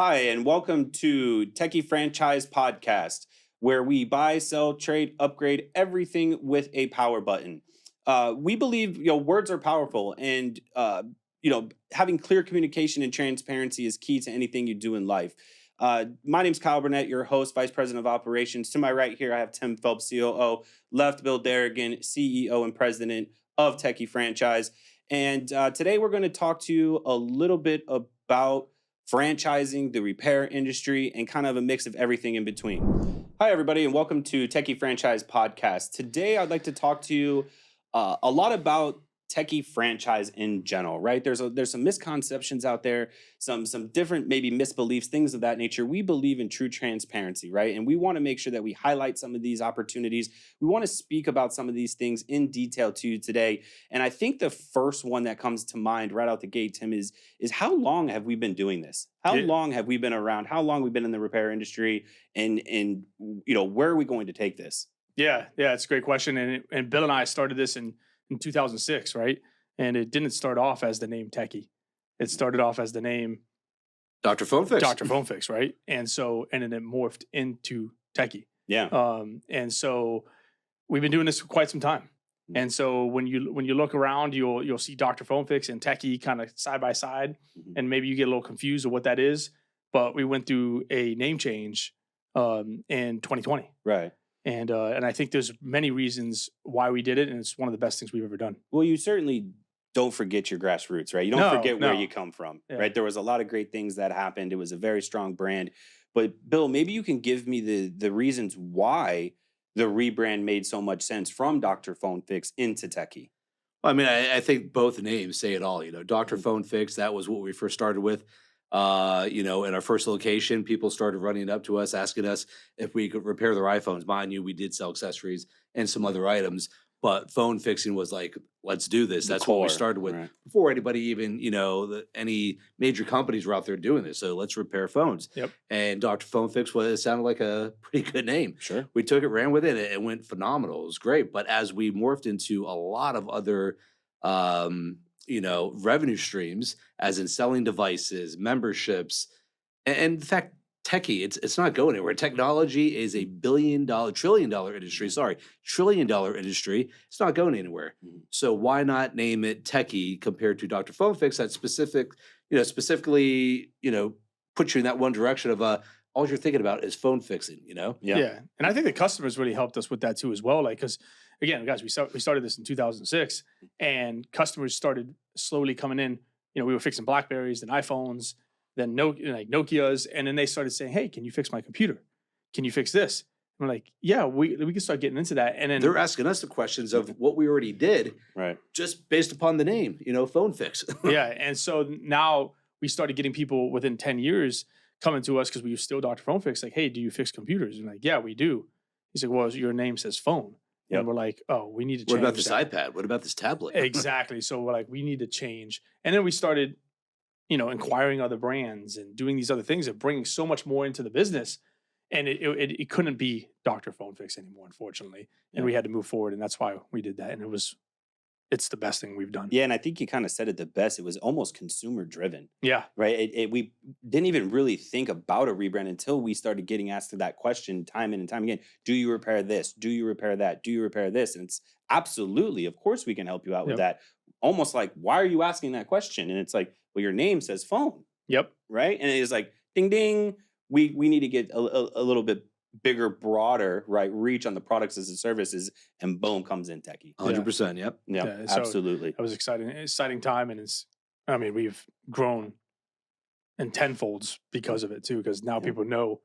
Hi, and welcome to Techie Franchise Podcast, where we buy, sell, trade, upgrade everything with a power button. We believe words are powerful, and having clear communication and transparency is key to anything you do in life. My name's Kyle Burnett, your host, Vice President of Operations. To my right here, I have Tim Phelps, COO. Left, Bill Derrigan, CEO and President of Techie Franchise. And today we're going to talk to you a little bit about franchising, the repair industry, and kind of a mix of everything in between. Hi, everybody, and welcome to Techie Franchise Podcast. Today, I'd like to talk to you a lot about techie franchise in general, right? There's some misconceptions out there, some different maybe misbeliefs, things of that nature. We believe in true transparency, right? And we want to make sure that we highlight some of these opportunities. We want to speak about some of these things in detail to you today. And I think the first one that comes to mind right out the gate, Tim, is how long have we been doing this? How long have we been around? How long we've been in the repair industry? And where are we going to take this? Yeah, it's a great question. And Bill and I started this in 2006, right? And it didn't start off as the name Techie. It started off as the name Dr. Phone Fix. Dr. Phone Fix, right? And then it morphed into Techie. Yeah. And so we've been doing this for quite some time. And so when you look around, you'll see Dr. Phone Fix and Techie kind of side by side, and maybe you get a little confused of what that is. But we went through a name change in 2020. Right. And I think there's many reasons why we did it, and it's one of the best things we've ever done. Well, you certainly don't forget your grassroots, right? You don't forget where you come from, right? There was a lot of great things that happened. It was a very strong brand. But Bill, maybe you can give me the reasons why the rebrand made so much sense from Dr. Phone Fix into Techie. Well, I mean, I think both names say it all. Dr. Phone Fix, that was what we first started with. In our first location, people started running up to us, asking us if we could repair their iPhones. Mind you, we did sell accessories and some other items, but phone fixing was like, let's do this. That's what we started with before anybody even, any major companies were out there doing this. So let's repair phones. Yep. And Dr. Phone Fix sounded like a pretty good name. Sure. We took it, ran with it, and it went phenomenal. It was great. But as we morphed into a lot of other revenue streams, as in selling devices, memberships, and in fact, Techie, it's not going anywhere. Technology is a trillion-dollar industry. Trillion-dollar industry. It's not going anywhere. So why not name it Techie compared to Dr. Phone Fix? That specifically, puts you in that one direction of all you're thinking about is phone fixing. Yeah. And I think the customers really helped us with that too as well. Because again, guys, we started this in 2006, and customers started slowly coming in. We were fixing Blackberries, then iPhones, then Nokias, and then they started saying, "Hey, can you fix my computer? Can you fix this?" And we're like, "Yeah, we can start getting into that." And then they're asking us the questions of what we already did, right? Just based upon the name, Phone Fix. Yeah, and so now we started getting people within 10 years coming to us because we were still Dr. Phone Fix. Like, "Hey, do you fix computers?" And like, "Yeah, we do." He's like, "Well, your name says phone." Yep. And we're like, "Oh, we need to change." What about this that. iPad? What about this tablet? Exactly. So we're like, we need to change. And then we started, inquiring other brands and doing these other things and bringing so much more into the business. And it couldn't be Dr. Phone Fix anymore, unfortunately. And we had to move forward. And that's why we did that. And it's the best thing we've done. Yeah, and I think you kind of said it the best. It was almost consumer driven. Yeah. Right. We didn't even really think about a rebrand until we started getting asked that question time in and time again. Do you repair this? Do you repair that? Do you repair this? And it's absolutely, of course, we can help you out with that. Almost like, why are you asking that question? And it's like, well, your name says phone. Yep. Right. And it's like, ding, ding. We need to get a little bit bigger, broader, right, reach on the products as a services, and boom, comes in Techie. 100%. Yep. Yeah, absolutely. That was exciting time, and we've grown in tenfolds because of it too. Because now people know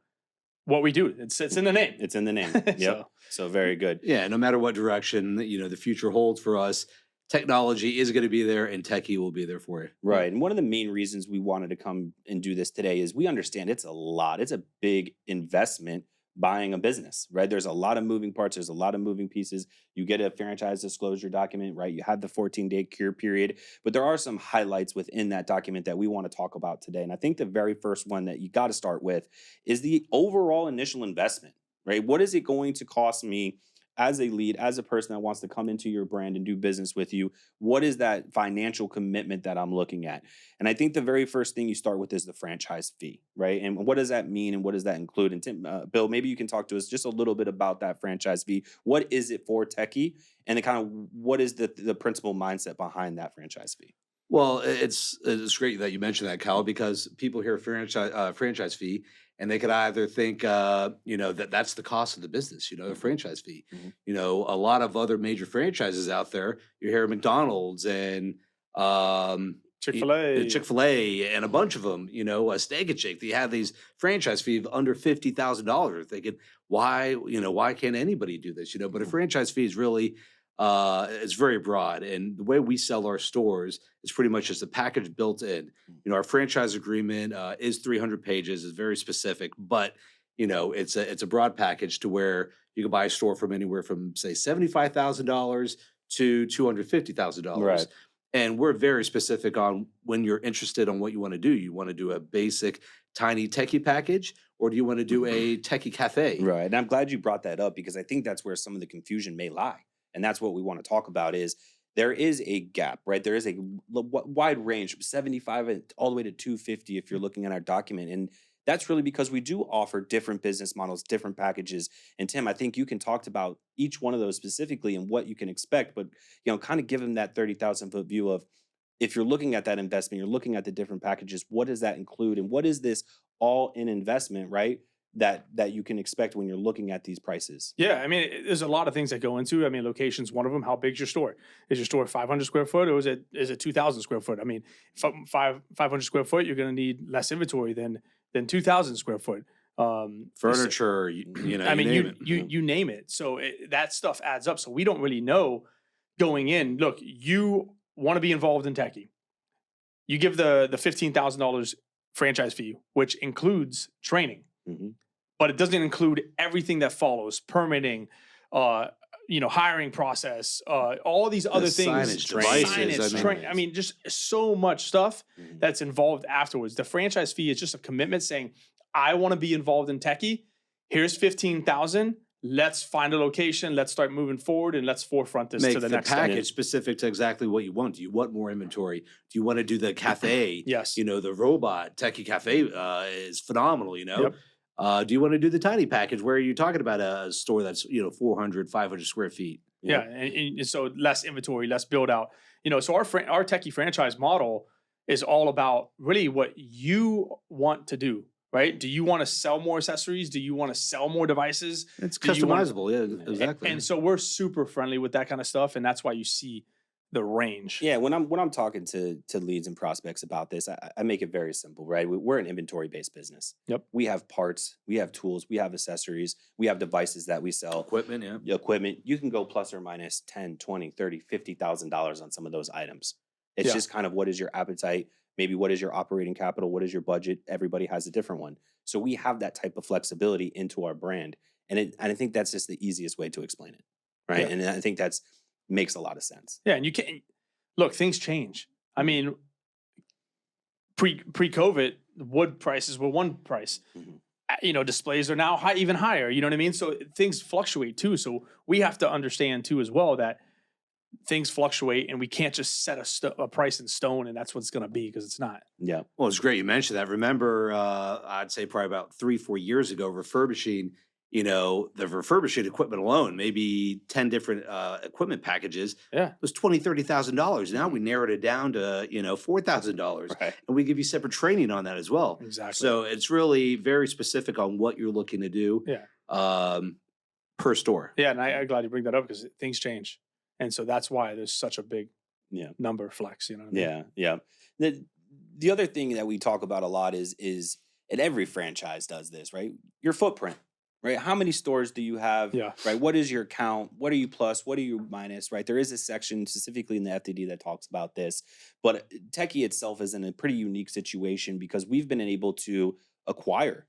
what we do. It's in the name. It's in the name. Yep. So very good. Yeah. No matter what direction the future holds for us, technology is going to be there, and Techie will be there for you. Right. And one of the main reasons we wanted to come and do this today is we understand it's a lot. It's a big investment buying a business, right? There's a lot of moving parts. There's a lot of moving pieces. You get a franchise disclosure document, right? You have the 14-day cure period, but there are some highlights within that document that we want to talk about today. And I think the very first one that you got to start with is the overall initial investment, right? What is it going to cost me as a lead, as a person that wants to come into your brand and do business with you, what is that financial commitment that I'm looking at? And I think the very first thing you start with is the franchise fee, right? And what does that mean and what does that include? And Tim, Bill, maybe you can talk to us just a little bit about that franchise fee. What is it for Techie? And the kind of what is the principal mindset behind that franchise fee? Well, it's great that you mentioned that, Cal, because people hear franchise fee and they could either think that that's the cost of the business, the franchise fee. Mhm. A lot of other major franchises out there. You hear McDonald's and Chick-fil-A. Chick-fil-A and a bunch of them. A Steak and Shake. They have these franchise fee of under $50,000. Thinking, why can't anybody do this? But a franchise fee is really it's very broad, and the way we sell our stores is pretty much just a package built in. Our franchise agreement is 300 pages, is very specific, but it's a broad package to where you can buy a store from anywhere from say $75,000 to $250,000. Right. And we're very specific on when you're interested on what you want to do. You want to do a basic tiny techie package, or do you want to do a techie cafe? Right. And I'm glad you brought that up because I think that's where some of the confusion may lie. And that's what we want to talk about is there is a gap, right? There is a wide range from 75 all the way to 250 if you're looking at our document. And that's really because we do offer different business models, different packages. And Tim, I think you can talk about each one of those specifically and what you can expect, but kind of give them that 30,000-foot view of if you're looking at that investment, you're looking at the different packages, what does that include? And what is this all-in investment, right? That you can expect when you're looking at these prices. Yeah, I mean, there's a lot of things that go into. I mean, location's one of them. How big's your store? Is your store 500 square foot or is it 2,000 square foot? I mean, 500 square foot, you're going to need less inventory than 2,000 square foot. Furniture, I mean, name it. you name it. So that stuff adds up. So we don't really know going in. Look, you want to be involved in Techie. You give the $15,000 franchise fee, which includes training. Mm-hmm. But it doesn't include everything that follows: permitting, hiring process, all these other things, signage, devices, I mean, just so much stuff Mhm. that's involved afterwards. The franchise fee is just a commitment saying, I want to be involved in Techie. Here's 15,000. Let's find a location. Let's start moving forward and let's forefront this Make to the next step. package specific to exactly what you want. Do you want more inventory? Do you want to do the cafe? Yes. The robot Techie Cafe is phenomenal. Yep. Do you want to do the tiny package where you're talking about a store that's 400, 500 square feet? Yeah, and so less inventory, less build out. So our Techie franchise model is all about really what you want to do, right? Do you want to sell more accessories? Do you want to sell more devices? It's Do you want- customizable. Yeah, exactly. And so we're super friendly with that kind of stuff, and that's why you see the range. Yeah, when I'm talking to leads and prospects about this, I make it very simple, right? We're an inventory based business. Yep. We have parts, we have tools, we have accessories, we have devices that we sell. Equipment, yeah. Equipment, you can go plus or minus 10, 20, 30, $50,000 on some of those items. It's Yeah. just kind of what is your appetite, maybe what is your operating capital, what is your budget? Everybody has a different one. So we have that type of flexibility into our brand. And I think that's just the easiest way to explain it. Right. Yeah. And I think that's makes a lot of sense. Yeah, and you can't look, things change. I mean, pre-COVID, wood prices were one price. Mhm. Displays are now even higher. You know what I mean? So things fluctuate too. So we have to understand too as well that things fluctuate, and we can't just set a price in stone, and that's what it's going to be because it's not. Yeah. Well, it's great you mentioned that. Remember, I'd say probably about 3-4 years ago, refurbishing, the refurbishing equipment alone, maybe 10 different equipment packages. Yeah. It was $20,000-$30,000. Now we narrowed it down to, $4,000. Right. And we give you separate training on that as well. Exactly. So it's really very specific on what you're looking to do. Yeah. Per store. Yeah, and I'm glad you bring that up because things change, and so that's why there's such a big number flex. You know what I mean? Yeah. The other thing that we talk about a lot is and every franchise does this, right? Your footprint, right? How many stores do you have? Yeah. Right. What is your count? What are you plus? What are you minus? Right. There is a section specifically in the FDD that talks about this, but Techie itself is in a pretty unique situation because we've been able to acquire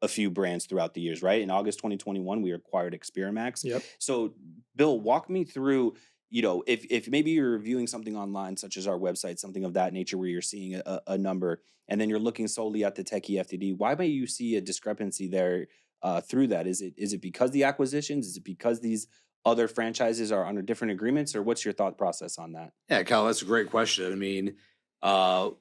a few brands throughout the years, right? In August 2021, we acquired Experamax. Yep. So, Bill, walk me through, if maybe you're reviewing something online, such as our website, something of that nature, where you're seeing a number, and then you're looking solely at the Techie FDD, why may you see a discrepancy there through that? Is it because the acquisitions? Is it because these other franchises are under different agreements, or what's your thought process on that? Yeah, Kyle, that's a great question. I mean,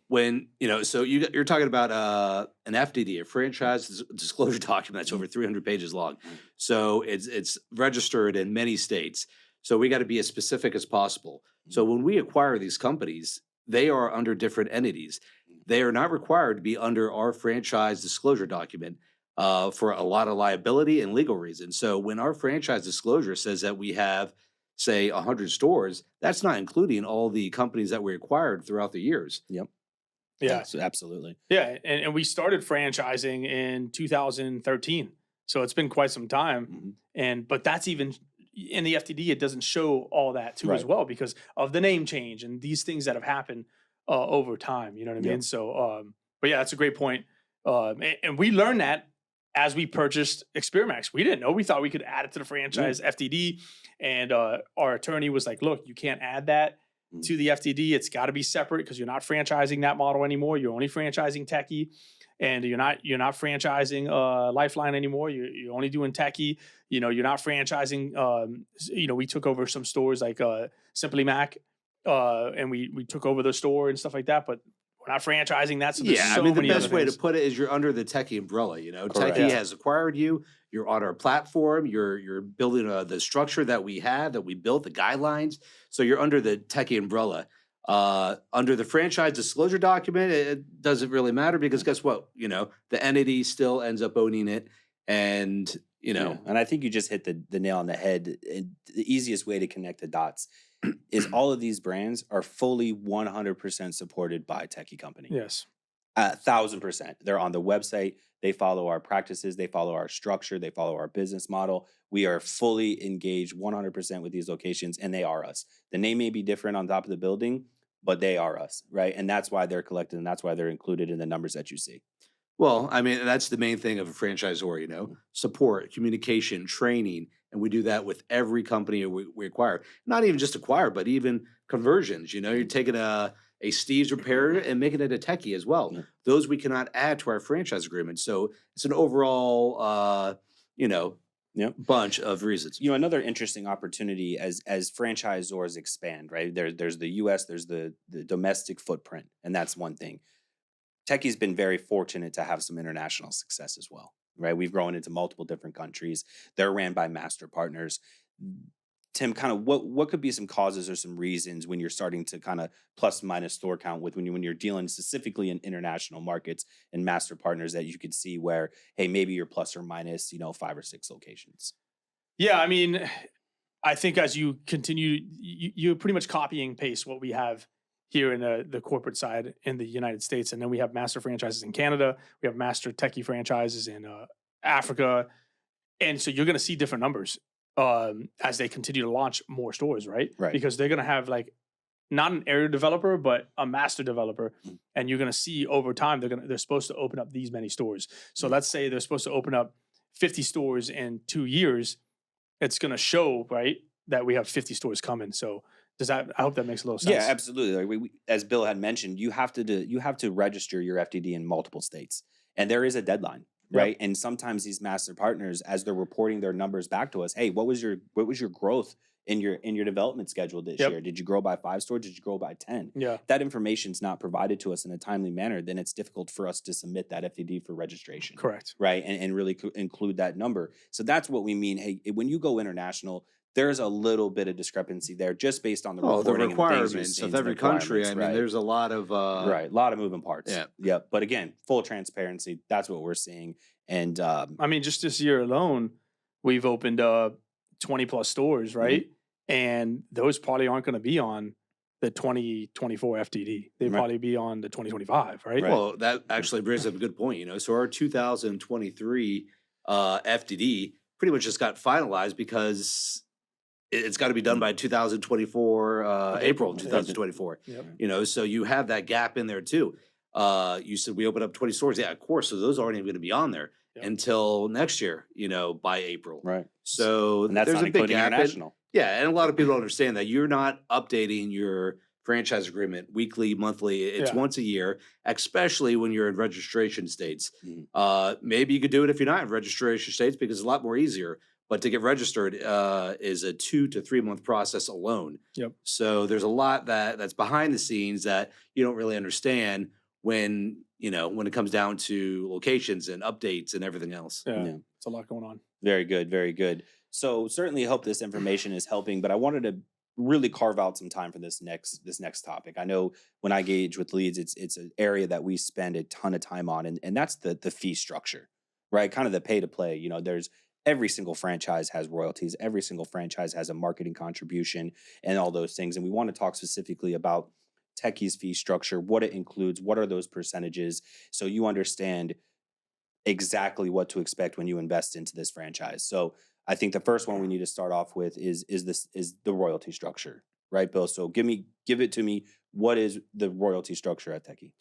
when so you're talking about an FDD, a franchise disclosure document that's over 300 pages long. So it's registered in many states. So we got to be as specific as possible. So when we acquire these companies, they are under different entities. They are not required to be under our franchise disclosure document for a lot of liability and legal reasons. So when our franchise disclosure says that we have, say, 100 stores, that's not including all the companies that we acquired throughout the years. Yep. Yeah. So absolutely. Yeah. And we started franchising in 2013. So it's been quite some time. But that's even in the FTD, it doesn't show all that too as Right. well because of the name change and these things that have happened over time. You know what I mean? Yep. So, but yeah, that's a great point. And we learned that as we purchased Experamax. We didn't know. We thought we could add it to the franchise FTD. And our attorney was like, look, you can't add that to the FTD. It's got to be separate because you're not franchising that model anymore. You're only franchising Techie. And you're not franchising Lifeline anymore. You're only doing Techie. You know, you're not franchising. We took over some stores like Simply Mac, and we took over the store and stuff like that. But we're not franchising that. So there's Yeah, so I mean, the many best other way to things. put it is you're under the Techie umbrella. You know, Correct. Techie Yeah. has acquired you. You're on our platform. You're building the structure that we have, that we built, the guidelines. So you're under the Techie umbrella. Under the franchise disclosure document, it doesn't really matter because guess what? You know, the entity still ends up owning it, and Yeah. And I think you just hit the nail on the head. And the easiest way to connect the dots is all of these brands are fully 100% supported by Techie Company. Yes. 1,000%. They're on the website. They follow our practices. They follow our structure. They follow our business model. We are fully engaged 100% with these locations, and they are us. The name may be different on top of the building, but they are us, right? And that's why they're collected, and that's why they're included in the numbers that you see. Well, I mean, that's the main thing of a franchisor, you know, support, communication, training. And we do that with every company we acquire. Not even just acquire, but even conversions. You know, you're taking a Steve's Repair and making it a Techie as well. Yeah. Those we cannot add to our franchise agreement. So it's an overall, Yep. bunch of reasons. You know, another interesting opportunity as franchisors expand, right? There's the US, there's the domestic footprint, and that's one thing. Techie's been very fortunate to have some international success as well, right? We've grown into multiple different countries. They're ran by master partners. Tim, kind of what could be some causes or some reasons when you're starting to kind of plus minus store count with when you're dealing specifically in international markets and master partners that you could see where, hey, maybe you're plus or minus, 5 or 6 locations. Yeah. I mean, I think as you continue, you're pretty much copy and paste what we have here in the corporate side in the United States. And then we have master franchises in Canada. We have master Techie franchises in Africa. And so you're going to see different numbers as they continue to launch more stores, right? Right. Because they're going to have like not an area developer, but a master developer. And you're going to see over time, they're supposed to open up these many stores. So let's say they're supposed to open up 50 stores in 2 years. It's going to show, right, that we have 50 stores coming. So I hope that makes a little sense. Yeah, absolutely. Like we, as Bill had mentioned, you have to register your FDD in multiple states, and there is a deadline, Yep. right? And sometimes these master partners, as they're reporting their numbers back to us, hey, what was your growth in your development schedule this Yep. year? Did you grow by 5 stores? Did you grow by 10? Yeah. If that information's not provided to us in a timely manner, then it's difficult for us to submit that FDD for registration. Correct. Right, and really include that number. So that's what we mean. Hey, when you go international, there's a little bit of discrepancy there just based on the Oh, the reporting and things you're requirements seeing, of the every country. I requirements, mean, right. there's a lot of Right, a lot of moving parts. Yeah. Yep. But again, full transparency. That's what we're seeing. And I mean, just this year alone, we've opened 20 plus stores, right? And those probably aren't going to be on the 2024 FTD. They'd Right. probably be on the 2025, right? Right. Well, that actually brings up a good point. You know, so our 2023 FDD pretty much just got finalized because it's got to be done by 2024 April Yeah. 2024. Yep. You know, so you have that gap in there too. You said we opened up 20 stores. Yeah, of course. So those aren't even going to be on there Yep. until next year. You know, by April. right. So And that's there's not a big including gap. international. Yeah, and a lot of people don't understand that you're not updating your franchise agreement weekly, monthly. It's Yeah. once a year, especially when you're in registration states. Mhm. Maybe you could do it if you're not in registration states because it's a lot more easier. but to get registered is a 2 to 3 month process alone. Yep. So there's a lot that's behind the scenes that you don't really understand when when it comes down to locations and updates and everything else. Yeah, Yeah. it's a lot going on. Very good, very good. So certainly hope this information is helping, but I wanted to really carve out some time for this next topic. I know when I gauge with leads, it's an area that we spend a ton of time on, and that's the fee structure, right? Kind of the pay to play. There's every single franchise has royalties, every single franchise has a marketing contribution and all those things. And we want to talk specifically about Techie's fee structure, what it includes, what are those percentages, so you understand exactly what to expect when you invest into this franchise. So I think the first one we need to start off with is the royalty structure, right, Bill? So give it to me. What is the royalty structure at Techie?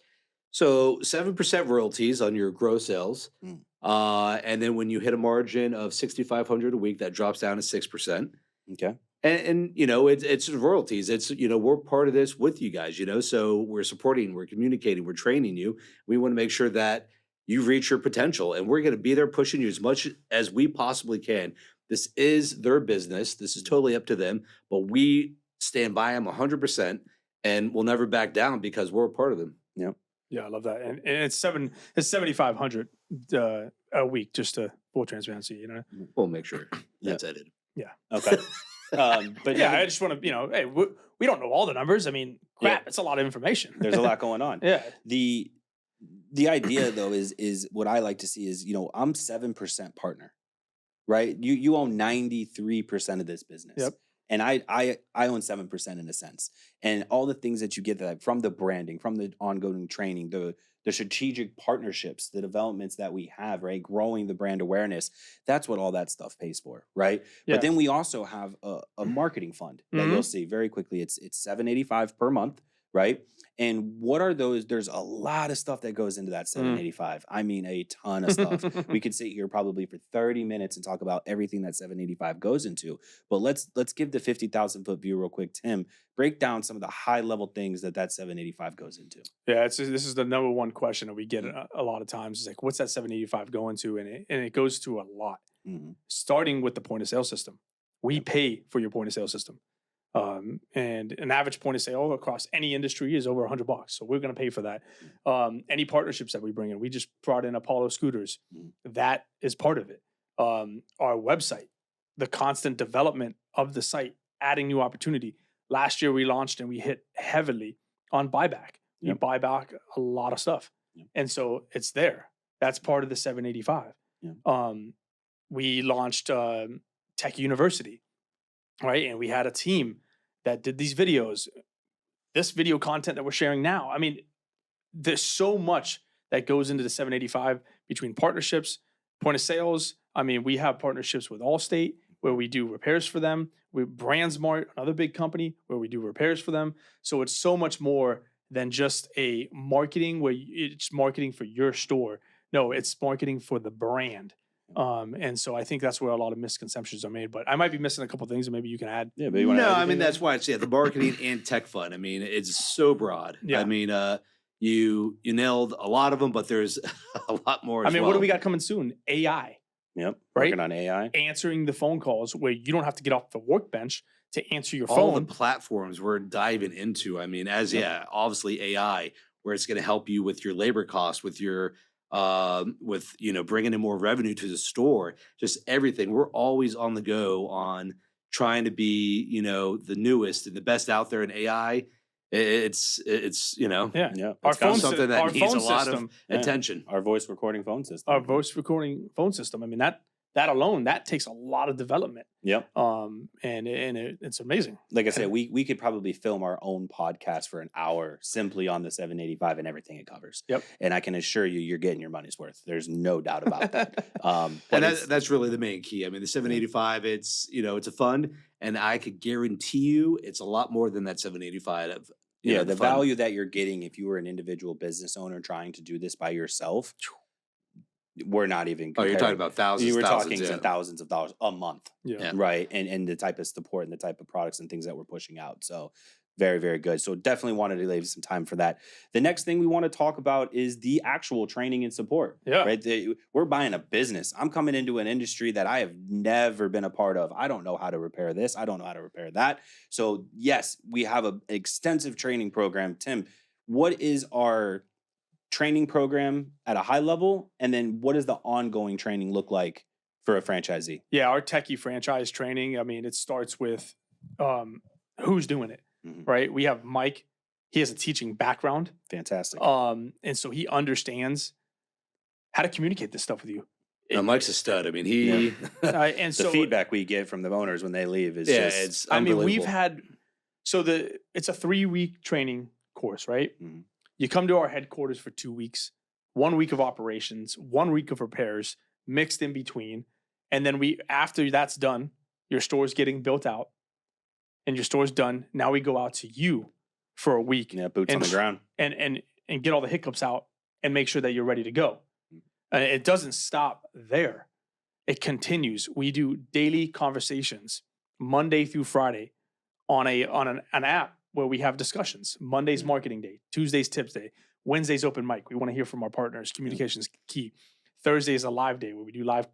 So 7% royalties on your gross sales. Mm. And then when you hit a margin of 6,500 a week, that drops down to 6%. Okay. And it's royalties. It's we're part of this with you guys. So we're supporting, we're communicating, we're training you. We want to make sure that you reach your potential, and we're going to be there pushing you as much as we possibly can. This is their business. This is totally up to them, but we stand by them 100%, and we'll never back down because we're a part of them. Yeah, I love that. And it's 7,500 a week, just to full transparency. We'll make sure that's edited. Okay. But Yeah, I just want to, hey, we don't know all the numbers. I mean, crap, it's a lot of information. there's a lot going on. Yeah. The idea though is what I like to see is, I'm 7% partner, right? You own 93% of this business. Yep. And I own 7% in a sense. And all the things that you get that from the branding, from the ongoing training, the strategic partnerships, the developments that we have, right? Growing the brand awareness. That's what all that stuff pays for, right? Yeah. But then we also have a marketing fund that you'll see very quickly. It's $785 per month, right? And what are those? There's a lot of stuff that goes into that $785. I mean, a ton of stuff. We could sit here probably for 30 minutes and talk about everything that $785 goes into. But let's give the 50,000-foot view real quick. Tim, break down some of the high level things that $785 goes into. Yeah, this is the number one question that we get a lot of times. Is like, what's that 785 going to? And it goes to a lot. Mm-hmm. Starting with the point of sale system. We pay for your point of sale system. And an average point of sale across any industry is over $100. So we're going to pay for that. Any partnerships that we bring in, we just brought in Apollo Scooters. That is part of it. Our website, the constant development of the site, adding new opportunity. Last year we launched and we hit heavily on buyback. You Yep. buy back a lot of stuff. Yep. And so it's there. That's part of the 785. Yeah. We launched Tech University, right? And we had a team that did these videos, this video content that we're sharing now. I mean, there's so much that goes into the 785 between partnerships, point of sales. I mean, we have partnerships with Allstate where we do repairs for them. With BrandsMart, another big company, where we do repairs for them. So it's so much more than just a marketing where it's marketing for your store. No, it's marketing for the brand. And so I think that's where a lot of misconceptions are made. But I might be missing a couple things that maybe you can add. Yeah, but you wanna No, add I mean anything that's why it's the marketing and tech fund. I mean, it's so broad. Yeah. I mean, you nailed a lot of them, but there's a lot more. I mean, what do we got coming soon? AI, Yep. Right? Working on AI. answering the phone calls where you don't have to get off the workbench to answer your all phone. the platforms we're diving into? I mean, obviously AI, where it's going to help you with your labor costs, with your bringing in more revenue to the store, just everything. We're always on the go on trying to be, the newest and the best out there in AI. It's Yeah. Yeah. Our It's got phone, something that our needs phone a lot system, of Yeah. attention. Our voice recording phone system. our voice recording phone system. I mean, that alone, that takes a lot of development. Yep. It's amazing. Like I said, we could probably film our own podcast for an hour simply on the 785 and everything it covers. Yep. And I can assure you, you're getting your money's worth. There's no doubt about that. But And it's- that's really the main key. I mean, the 785, it's a fund, and I could guarantee you it's a lot more than that 785 of yeah, the the fund. value that you're getting if you were an individual business owner trying to do this by yourself, we're not even. Oh, you're talking comparing. about thousands. You were thousands, talking yeah. thousands of dollars a month, Yeah. Yeah. right? And the type of support and the type of products and things that we're pushing out. So Very, very good. So definitely wanted to leave some time for that. The next thing we want to talk about is the actual training and support. Yeah. Right. We're buying a business. I'm coming into an industry that I have never been a part of. I don't know how to repair this. I don't know how to repair that. So yes, we have an extensive training program. Tim, what is our training program at a high level? And then what does the ongoing training look like for a franchisee? Yeah, our techie franchise training, I mean, it starts with who's doing it, right? We have Mike. He has a teaching background. Fantastic. And so he understands how to communicate this stuff with you. No, Mike's a stud. I mean, he And the so feedback we get from the owners when they leave is yeah, just it's I mean, unbelievable. we've had it's a 3-week training course, right? Mhm. You come to our headquarters for 2 weeks, 1 week of operations, 1 week of repairs, mixed in between. And then after that's done, your store's getting built out and your store's done. Now we go out to you for a week boots on and the ground. and get all the hiccups out and make sure that you're ready to go. It doesn't stop there. It continues. We do daily conversations Monday through Friday on an app where we have discussions. Monday's marketing day, Tuesday's tips day, Wednesday's open mic. We want to hear from our partners. Communication is key. Thursday is a live day where we do live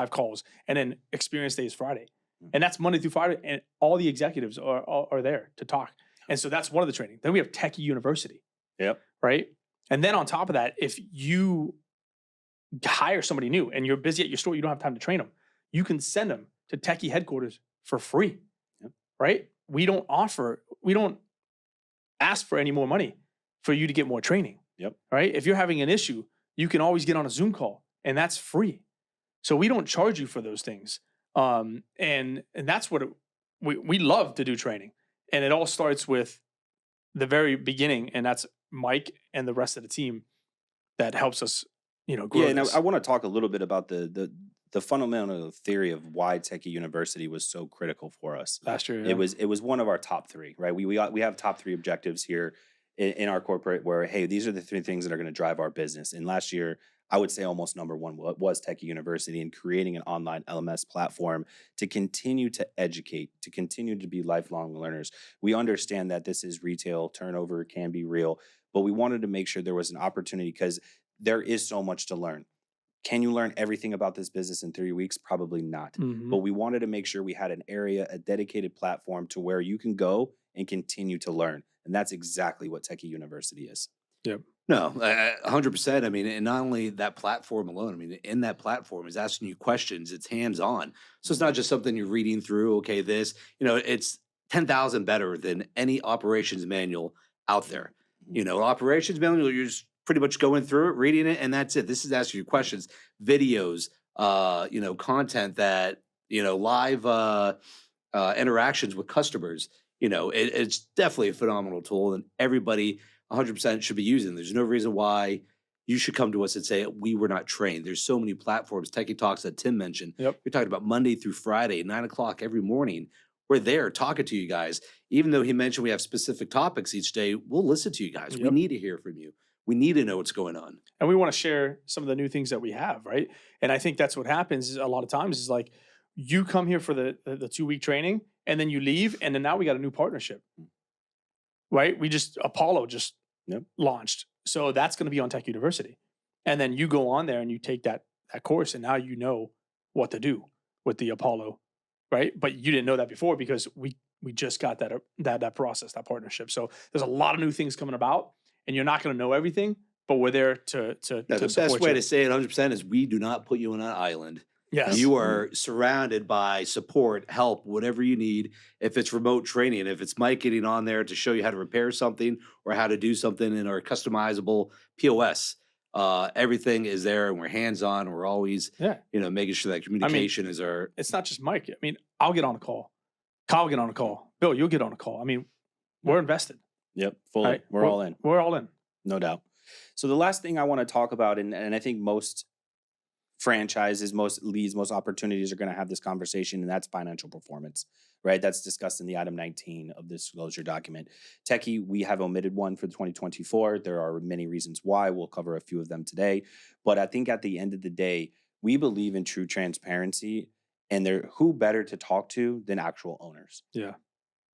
calls, and then experience day is Friday. And that's Monday through Friday, and all the executives are there to talk. And so that's one of the training. Then we have Techie University. Yep. Right? And then on top of that, if you hire somebody new and you're busy at your store, you don't have time to train them, you can send them to Techie headquarters for free. Yep. Right? We don't ask for any more money for you to get more training. Yep. Right? If you're having an issue, you can always get on a Zoom call, and that's free. So we don't charge you for those things. And that's what we love to do training. And it all starts with the very beginning, and that's Mike and the rest of the team that helps us, grow. Yeah, and this. I want to talk a little bit about the fundamental theory of why Techie University was so critical for us. Last year. It was one of our top 3, right? We have top 3 objectives here in our corporate where, hey, these are the 3 things that are going to drive our business. And last year, I would say almost number 1 was Techie University and creating an online LMS platform to continue to educate, to continue to be lifelong learners. We understand that this is retail, turnover can be real, but we wanted to make sure there was an opportunity because there is so much to learn. Can you learn everything about this business in 3 weeks? Probably not. Mhm. But we wanted to make sure we had an area, a dedicated platform to where you can go and continue to learn. And that's exactly what Techie University is. No, 100%. I mean, and not only that platform alone, I mean, in that platform is asking you questions, it's hands on. So it's not just something you're reading through, okay, it's 10,000 better than any operations manual out there. An operations manual, you're just pretty much going through it, reading it, and that's it. This is asking you questions, videos, content that, live interactions with customers. It's definitely a phenomenal tool, and everybody 100% should be using. There's no reason why you should come to us and say we were not trained. There's so many platforms, Techie Talks that Tim mentioned. Yep. You're talking about Monday through Friday, 9:00 every morning. We're there talking to you guys. Even though he mentioned we have specific topics each day, we'll listen to you guys. We Yep. need to hear from you. We need to know what's going on. And we want to share some of the new things that we have, right? And I think that's what happens is a lot of times is like you come here for the 2-week training and then you leave, and then now we got a new partnership. Right? Apollo just Yep. launched. So that's going to be on Tech University. And then you go on there and you take that course, and now you know what to do with the Apollo, right? But you didn't know that before because we just got that process, that partnership. So there's a lot of new things coming about, and you're not going to know everything, but we're there to Now, the support best way you. to say it 100% is we do not put you on an island. Yes. You are surrounded by support, help, whatever you need. If it's remote training, if it's Mike getting on there to show you how to repair something or how to do something in our customizable POS, everything is there, and we're hands-on. We're always, making sure that communication is our. It's not just Mike. I mean, I'll get on a call. Kyle will get on a call. Bill, you'll get on a call. I mean, we're invested. Yep, fully. Right? We're all in. We're all in. No doubt. So the last thing I want to talk about, and I think most franchises, most leads, most opportunities are going to have this conversation, and that's financial performance, right? That's discussed in the item 19 of the disclosure document. Techie, we have omitted one for 2024. There are many reasons why. We'll cover a few of them today. But I think at the end of the day, we believe in true transparency, and who better to talk to than actual owners? Yeah.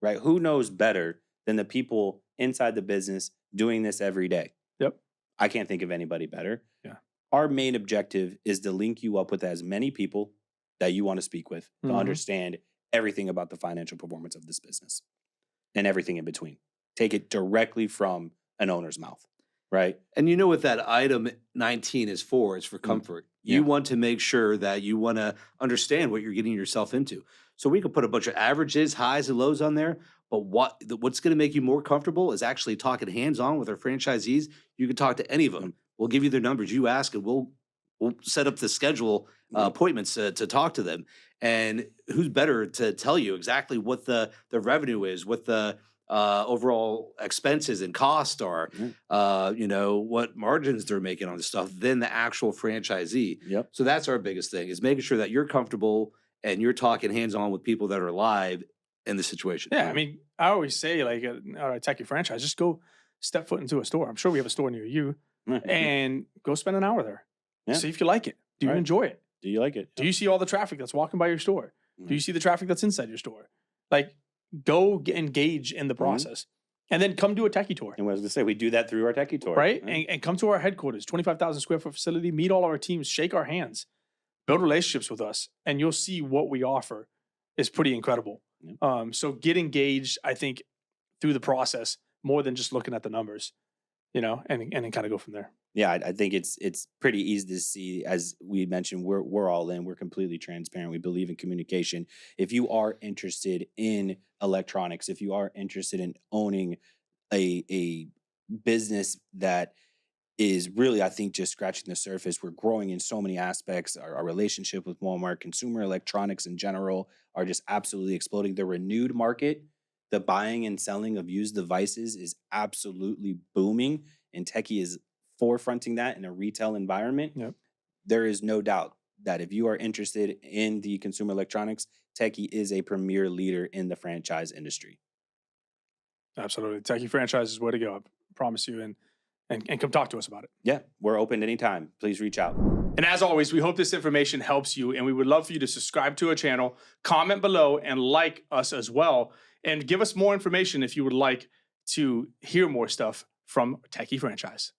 Right? Who knows better than the people inside the business doing this every day. Yep. I can't think of anybody better. Yeah. Our main objective is to link you up with as many people that you want to speak with to Mhm. understand everything about the financial performance of this business and everything in between. Take it directly from an owner's mouth, right? And you know what that item 19 is for? It's for comfort. Yeah. You want to make sure that you want to understand what you're getting yourself into. So we could put a bunch of averages, highs, and lows on there. But what's going to make you more comfortable is actually talking hands-on with our franchisees. You can talk to any of them. We'll give you their numbers. You ask, and we'll set up the schedule appointments to talk to them. And who's better to tell you exactly what the revenue is, what the overall expenses and costs are, what margins they're making on this stuff than the actual franchisee. Yep. So that's our biggest thing, is making sure that you're comfortable and you're talking hands-on with people that are live in the situation. Yeah, I mean, I always say, like, at our Techie franchise, just go step foot into a store. I'm sure we have a store near you, and go spend an hour there. Yeah. See if you like it. Do you Right. enjoy it? Do you like it? Do you see all the traffic that's walking by your store? Do Mhm. you see the traffic that's inside your store? Like, go engage in the process, and then come do a Techie tour, And what I was going to say, we do that through our Techie Tour. right? Yeah. And come to our headquarters, 25,000 square foot facility, meet all our teams, shake our hands, build relationships with us, and you'll see what we offer is pretty incredible. Yeah. So get engaged, I think, through the process more than just looking at the numbers, and then kind of go from there. Yeah, I think it's pretty easy to see. As we mentioned, we're all in. We're completely transparent. We believe in communication. If you are interested in electronics, if you are interested in owning a business that is really, I think, just scratching the surface. We're growing in so many aspects. Our relationship with Walmart, consumer electronics in general, are just absolutely exploding. The renewed market, the buying and selling of used devices is absolutely booming, and Techie is forefronting that in a retail environment. Yep. There is no doubt that if you are interested in the consumer electronics, Techie is a premier leader in the franchise industry. Absolutely. Techie franchise is where to go. I promise you. And come talk to us about it. Yeah, we're open anytime. Please reach out. And as always, we hope this information helps you, and we would love for you to subscribe to our channel, comment below, and like us as well. And give us more information if you would like to hear more stuff from Techie Franchise.